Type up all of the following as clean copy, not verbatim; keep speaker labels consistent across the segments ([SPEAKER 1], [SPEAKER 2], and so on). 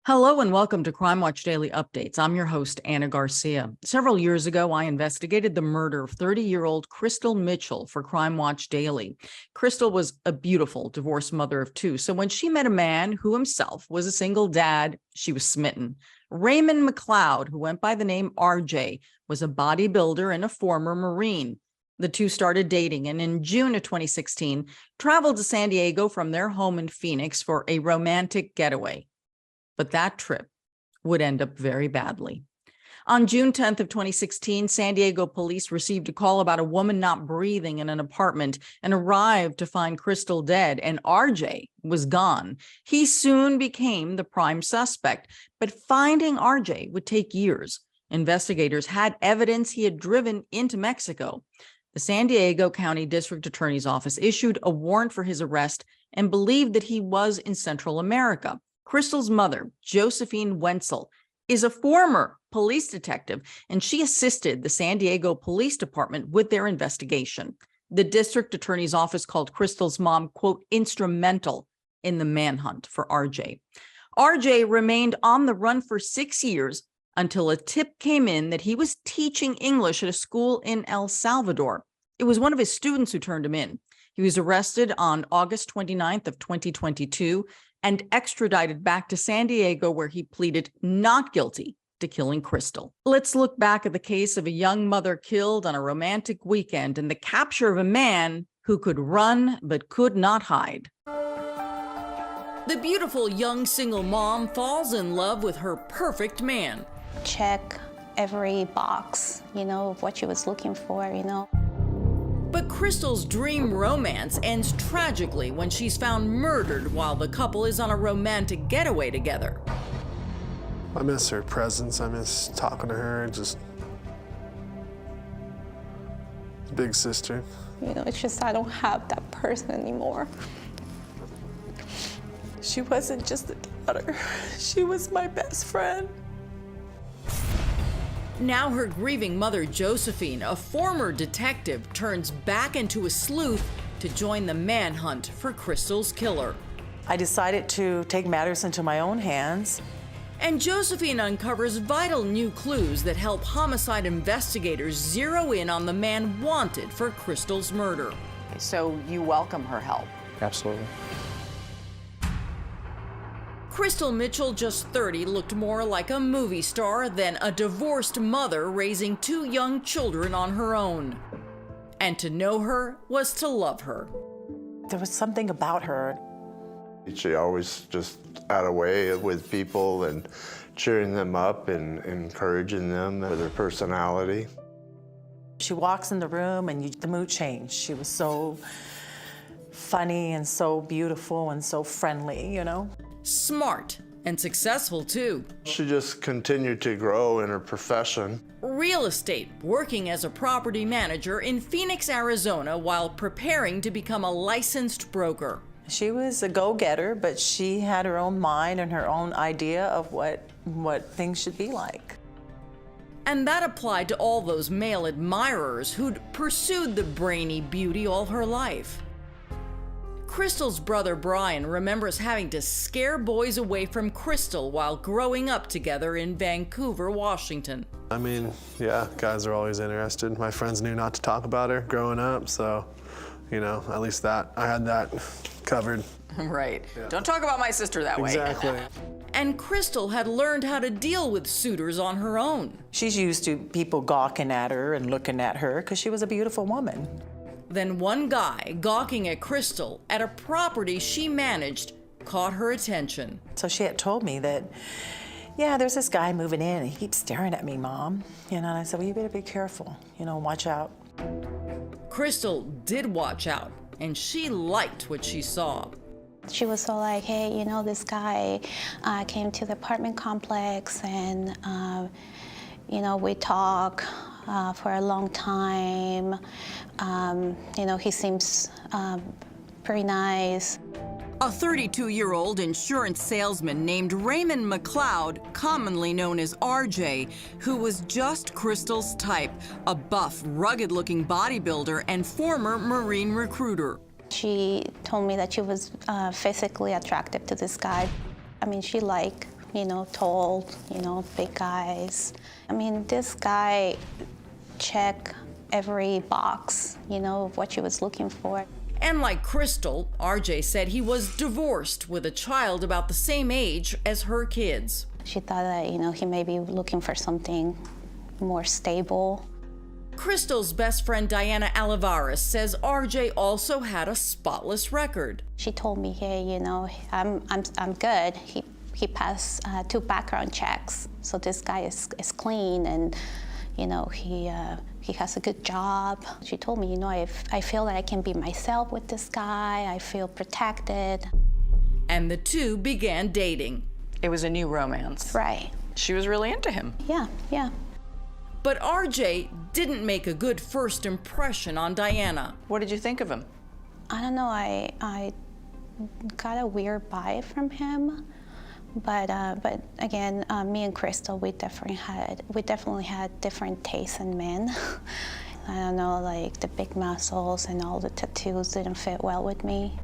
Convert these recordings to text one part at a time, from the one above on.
[SPEAKER 1] Hello and welcome to Crime Watch Daily Updates. I'm your host, Anna Garcia. Several years ago, I investigated the murder of 30-year-old Krystal Mitchell for Crime Watch Daily. Krystal was a beautiful divorced mother of two, so when she met a man who himself was a single dad, she was smitten. Raymond McLeod, who went by the name RJ, was a bodybuilder and a former Marine. The two started dating and in June of 2016, traveled to San Diego from their home in Phoenix for a romantic getaway. But that trip would end up very badly. On June 10th of 2016, San Diego police received a call about a woman not breathing in an apartment and arrived to find Krystal dead, and RJ was gone. He soon became the prime suspect, but finding RJ would take years. Investigators had evidence he had driven into Mexico. The San Diego County District Attorney's Office issued a warrant for his arrest and believed that he was in Central America. Krystal's mother, Josephine Wentzel, is a former police detective, and she assisted the San Diego Police Department with their investigation. The district attorney's office called Krystal's mom, quote, instrumental in the manhunt for RJ. RJ remained on the run for 6 years until a tip came in that he was teaching English at a school in El Salvador. It was one of his students who turned him in. He was arrested on August 29th of 2022 and extradited back to San Diego, where he pleaded not guilty to killing Krystal. Let's look back at the case of a young mother killed on a romantic weekend and the capture of a man who could run but could not hide. The beautiful young single mom falls in love with her perfect man.
[SPEAKER 2] Check every box, of what she was looking for,
[SPEAKER 1] But Krystal's dream romance ends tragically when she's found murdered while the couple is on a romantic getaway together.
[SPEAKER 3] I miss her presence. I miss talking to her. Just big sister.
[SPEAKER 2] It's just I don't have that person anymore. She wasn't just a daughter. She was my best friend.
[SPEAKER 1] Now her grieving mother, Josephine, a former detective, turns back into a sleuth to join the manhunt for Krystal's killer.
[SPEAKER 4] I decided to take matters into my own hands.
[SPEAKER 1] And Josephine uncovers vital new clues that help homicide investigators zero in on the man wanted for Krystal's murder.
[SPEAKER 5] So you welcome her help?
[SPEAKER 3] Absolutely.
[SPEAKER 1] Krystal Mitchell, just 30, looked more like a movie star than a divorced mother raising two young children on her own. And to know her was to love her.
[SPEAKER 4] There was something about her.
[SPEAKER 6] She always just had a way with people and cheering them up and encouraging them with her personality.
[SPEAKER 4] She walks in the room and the mood changed. She was so funny and so beautiful and so friendly,
[SPEAKER 1] Smart and successful too.
[SPEAKER 6] She just continued to grow in her profession.
[SPEAKER 1] Real estate, working as a property manager in Phoenix, Arizona, while preparing to become a licensed broker.
[SPEAKER 4] She was a go-getter, but she had her own mind and her own idea of what things should be like.
[SPEAKER 1] And that applied to all those male admirers who'd pursued the brainy beauty all her life. Krystal's brother Brian remembers having to scare boys away from Krystal while growing up together in Vancouver, Washington.
[SPEAKER 3] I mean, yeah, guys are always interested. My friends knew not to talk about her growing up, so, at least that, I had that covered.
[SPEAKER 5] Right.
[SPEAKER 3] Yeah.
[SPEAKER 5] Don't talk about my sister that way.
[SPEAKER 3] Exactly.
[SPEAKER 1] And Krystal had learned how to deal with suitors on her own.
[SPEAKER 4] She's used to people gawking at her and looking at her because she was a beautiful woman.
[SPEAKER 1] Then one guy gawking at Krystal at a property she managed caught her attention.
[SPEAKER 4] So she had told me that, yeah, there's this guy moving in and he keeps staring at me, Mom. And I said, well, you better be careful, watch out.
[SPEAKER 1] Krystal did watch out, and she liked what she saw.
[SPEAKER 2] She was so like, hey, this guy came to the apartment complex and, we talk for a long time. He seems pretty nice.
[SPEAKER 1] A 32-year-old insurance salesman named Raymond McLeod, commonly known as RJ, who was just Krystal's type, a buff, rugged-looking bodybuilder and former Marine recruiter.
[SPEAKER 2] She told me that she was physically attracted to this guy. I mean, she liked tall, big guys. I mean, this guy checked every box, of what she was looking for.
[SPEAKER 1] And like Krystal, RJ said he was divorced with a child about the same age as her kids.
[SPEAKER 2] She thought that, he may be looking for something more stable.
[SPEAKER 1] Krystal's best friend Diana Olivares says RJ also had a spotless record.
[SPEAKER 2] She told me, hey, I'm good. He passed 2 background checks, so this guy is clean, and he has a good job. She told me, I feel that I can be myself with this guy. I feel protected.
[SPEAKER 1] And the two began dating.
[SPEAKER 5] It was a new romance.
[SPEAKER 2] Right.
[SPEAKER 5] She was really into him.
[SPEAKER 2] Yeah.
[SPEAKER 1] But RJ didn't make a good first impression on Diana.
[SPEAKER 5] What did you think of him?
[SPEAKER 2] I don't know. I got a weird vibe from him. But again, me and Krystal, we definitely had different tastes in men. I don't know, like the big muscles and all the tattoos didn't fit well with me.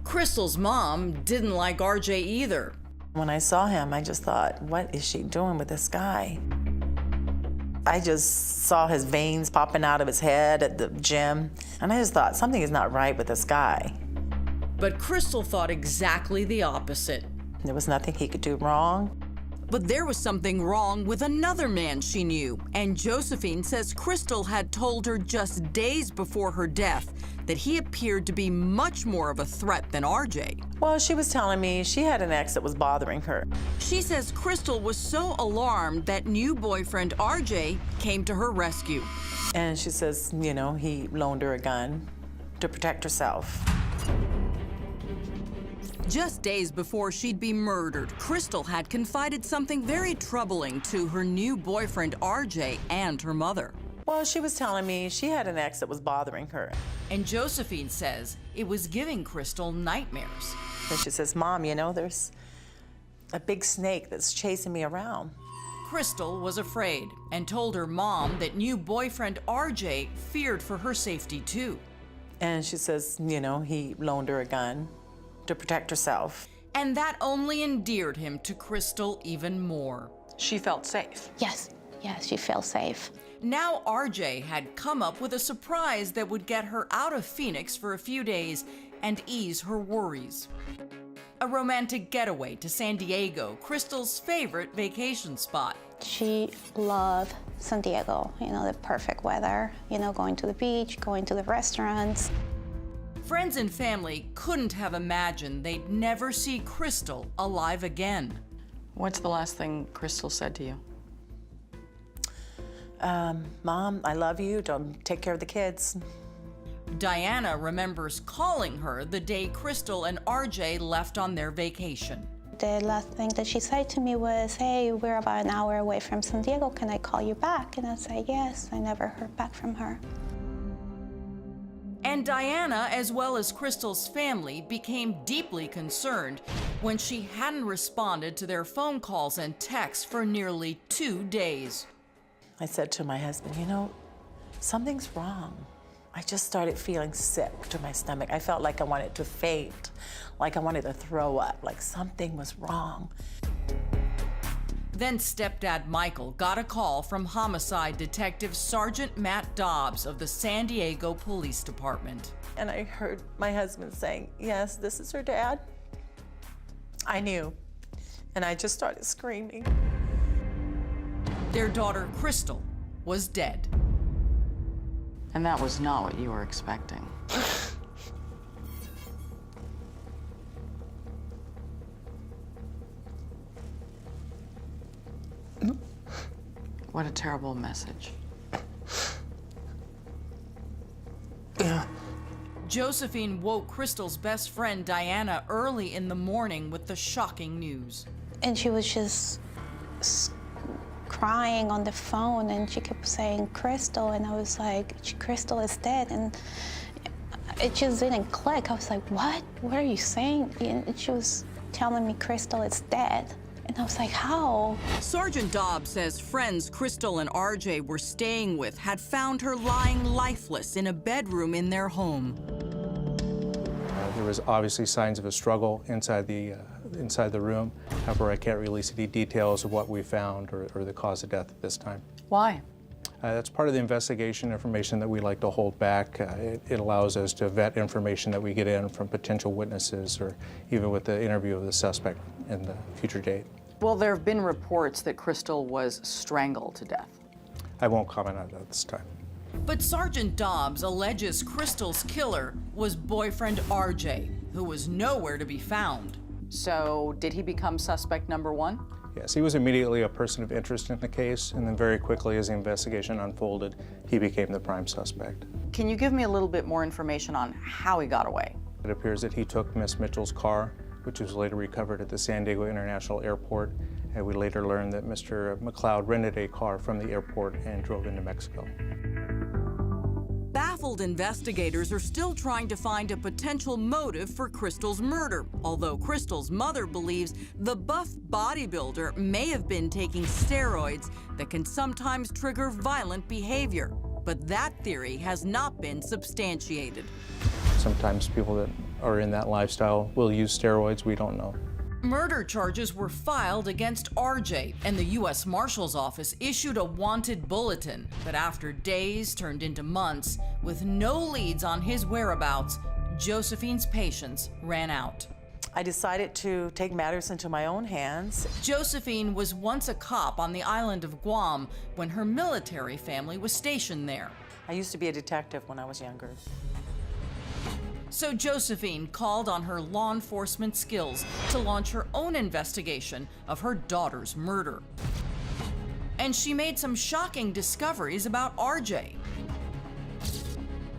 [SPEAKER 1] Krystal's mom didn't like RJ either.
[SPEAKER 4] When I saw him, I just thought, what is she doing with this guy? I just saw his veins popping out of his head at the gym, and I just thought, something is not right with this guy.
[SPEAKER 1] But Krystal thought exactly the opposite.
[SPEAKER 4] There was nothing he could do wrong.
[SPEAKER 1] But there was something wrong with another man she knew, and Josephine says Krystal had told her just days before her death that he appeared to be much more of a threat than RJ.
[SPEAKER 4] Well, she was telling me she had an ex that was bothering her.
[SPEAKER 1] She says Krystal was so alarmed that new boyfriend RJ came to her rescue.
[SPEAKER 4] And she says, he loaned her a gun to protect herself.
[SPEAKER 1] Just days before she'd be murdered, Krystal had confided something very troubling to her new boyfriend RJ and her mother.
[SPEAKER 4] Well, she was telling me she had an ex that was bothering her.
[SPEAKER 1] And Josephine says it was giving Krystal nightmares.
[SPEAKER 4] And she says, Mom, there's a big snake that's chasing me around.
[SPEAKER 1] Krystal was afraid and told her mom that new boyfriend RJ feared for her safety too.
[SPEAKER 4] And she says, he loaned her a gun to protect herself.
[SPEAKER 1] And that only endeared him to Krystal even more.
[SPEAKER 5] She felt safe.
[SPEAKER 2] Yes, she felt safe.
[SPEAKER 1] Now RJ had come up with a surprise that would get her out of Phoenix for a few days and ease her worries. A romantic getaway to San Diego, Krystal's favorite vacation spot.
[SPEAKER 2] She loved San Diego, the perfect weather, going to the beach, going to the restaurants.
[SPEAKER 1] Friends and family couldn't have imagined they'd never see Krystal alive again.
[SPEAKER 5] What's the last thing Krystal said to you?
[SPEAKER 4] Mom, I love you. Don't take care of the kids.
[SPEAKER 1] Diana remembers calling her the day Krystal and RJ left on their vacation.
[SPEAKER 2] The last thing that she said to me was, hey, we're about an hour away from San Diego. Can I call you back? And I said, yes. I never heard back from her.
[SPEAKER 1] And Diana, as well as Krystal's family, became deeply concerned when she hadn't responded to their phone calls and texts for nearly 2 days.
[SPEAKER 4] I said to my husband, something's wrong. I just started feeling sick to my stomach. I felt like I wanted to faint, like I wanted to throw up, like something was wrong.
[SPEAKER 1] Then stepdad Michael got a call from homicide detective Sergeant Matt Dobbs of the San Diego Police Department.
[SPEAKER 4] And I heard my husband saying, yes, this is her dad. I knew, and I just started screaming.
[SPEAKER 1] Their daughter Krystal was dead.
[SPEAKER 5] And that was not what you were expecting. What a terrible message.
[SPEAKER 3] Yeah.
[SPEAKER 1] Josephine woke Krystal's best friend Diana early in the morning with the shocking news.
[SPEAKER 2] And she was just crying on the phone, and she kept saying, Krystal, and I was like, Krystal is dead, and it just didn't click. I was like, what? What are you saying? And she was telling me Krystal is dead. And I was like, how?
[SPEAKER 1] Sergeant Dobbs says friends Krystal and RJ were staying with had found her lying lifeless in a bedroom in their home.
[SPEAKER 7] There was obviously signs of a struggle inside the inside the room. However, I can't release any details of what we found or the cause of death at this time.
[SPEAKER 5] Why?
[SPEAKER 7] That's part of the investigation information that we like to hold back. It allows us to vet information that we get in from potential witnesses or even with the interview of the suspect in the future date.
[SPEAKER 5] Well, there have been reports that Krystal was strangled to death.
[SPEAKER 7] I won't comment on that at this time.
[SPEAKER 1] But Sergeant Dobbs alleges Krystal's killer was boyfriend RJ, who was nowhere to be found.
[SPEAKER 5] So did he become suspect number one?
[SPEAKER 7] Yes, he was immediately a person of interest in the case, and then very quickly as the investigation unfolded, he became the prime suspect.
[SPEAKER 5] Can you give me a little bit more information on how he got away?
[SPEAKER 7] It appears that he took Miss Mitchell's car, which was later recovered at the San Diego International Airport, and we later learned that Mr. McLeod rented a car from the airport and drove into Mexico.
[SPEAKER 1] Baffled investigators are still trying to find a potential motive for Krystal's murder, although Krystal's mother believes the buff bodybuilder may have been taking steroids that can sometimes trigger violent behavior. But that theory has not been substantiated.
[SPEAKER 7] Sometimes people that are in that lifestyle will use steroids, we don't know.
[SPEAKER 1] Murder charges were filed against RJ, and the U.S. Marshal's Office issued a wanted bulletin that after days turned into months, with no leads on his whereabouts, Josephine's patience ran out.
[SPEAKER 4] I decided to take matters into my own hands.
[SPEAKER 1] Josephine was once a cop on the island of Guam when her military family was stationed there.
[SPEAKER 4] I used to be a detective when I was younger.
[SPEAKER 1] So Josephine called on her law enforcement skills to launch her own investigation of her daughter's murder. And she made some shocking discoveries about RJ.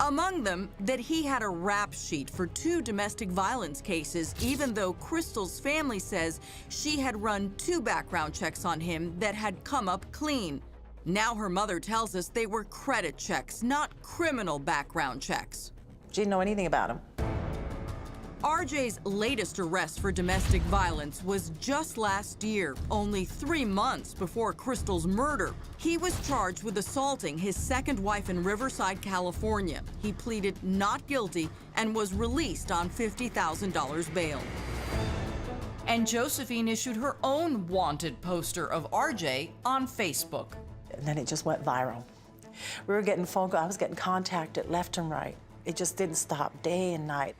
[SPEAKER 1] Among them, that he had a rap sheet for 2 domestic violence cases, even though Krystal's family says she had run 2 background checks on him that had come up clean. Now her mother tells us they were credit checks, not criminal background checks.
[SPEAKER 4] She didn't know anything about him.
[SPEAKER 1] RJ's latest arrest for domestic violence was just last year, only 3 months before Krystal's murder. He was charged with assaulting his second wife in Riverside, California. He pleaded not guilty and was released on $50,000 bail. And Josephine issued her own wanted poster of RJ on Facebook.
[SPEAKER 4] And then it just went viral. We were getting phone calls, I was getting contacted left and right. It just didn't stop day and night.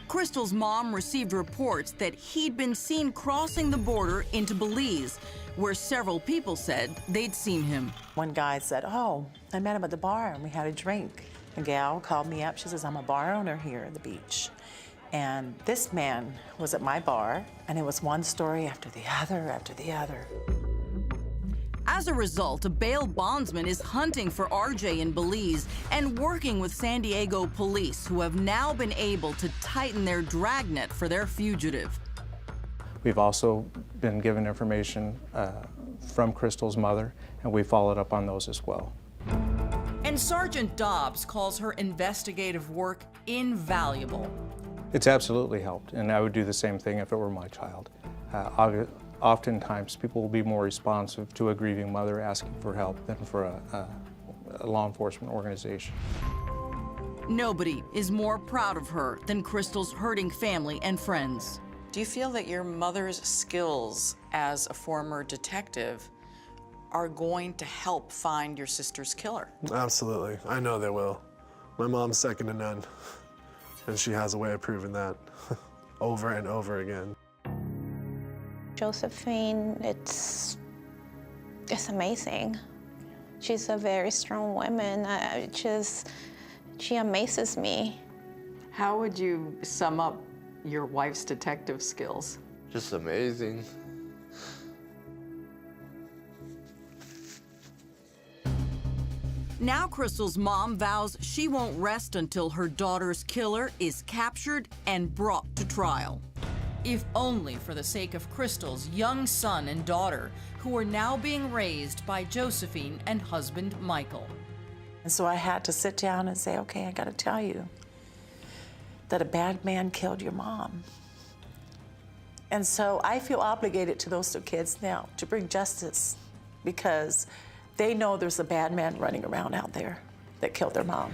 [SPEAKER 1] Krystal's mom received reports that he'd been seen crossing the border into Belize, where several people said they'd seen him.
[SPEAKER 4] One guy said, "Oh, I met him at the bar and we had a drink." A gal called me up, she says, "I'm a bar owner here at the beach. And this man was at my bar, and it was one story after the other after the other."
[SPEAKER 1] As a result, a bail bondsman is hunting for RJ in Belize and working with San Diego police, who have now been able to tighten their dragnet for their fugitive.
[SPEAKER 7] We've also been given information from Krystal's mother, and we followed up on those as well.
[SPEAKER 1] And Sergeant Dobbs calls her investigative work invaluable.
[SPEAKER 7] It's absolutely helped, and I would do the same thing if it were my child. Oftentimes, people will be more responsive to a grieving mother asking for help than for a law enforcement organization.
[SPEAKER 1] Nobody is more proud of her than Krystal's hurting family and friends.
[SPEAKER 5] Do you feel that your mother's skills as a former detective are going to help find your sister's killer?
[SPEAKER 3] Absolutely. I know they will. My mom's second to none, and she has a way of proving that over and over again.
[SPEAKER 2] Josephine, it's amazing. She's a very strong woman. She amazes me.
[SPEAKER 5] How would you sum up your wife's detective skills?
[SPEAKER 6] Just amazing.
[SPEAKER 1] Now Krystal's mom vows she won't rest until her daughter's killer is captured and brought to trial. If only for the sake of Krystal's young son and daughter, who are now being raised by Josephine and husband Michael.
[SPEAKER 4] And so I had to sit down and say, okay, I gotta tell you that a bad man killed your mom. And so I feel obligated to those 2 kids now to bring justice, because they know there's a bad man running around out there that killed their mom.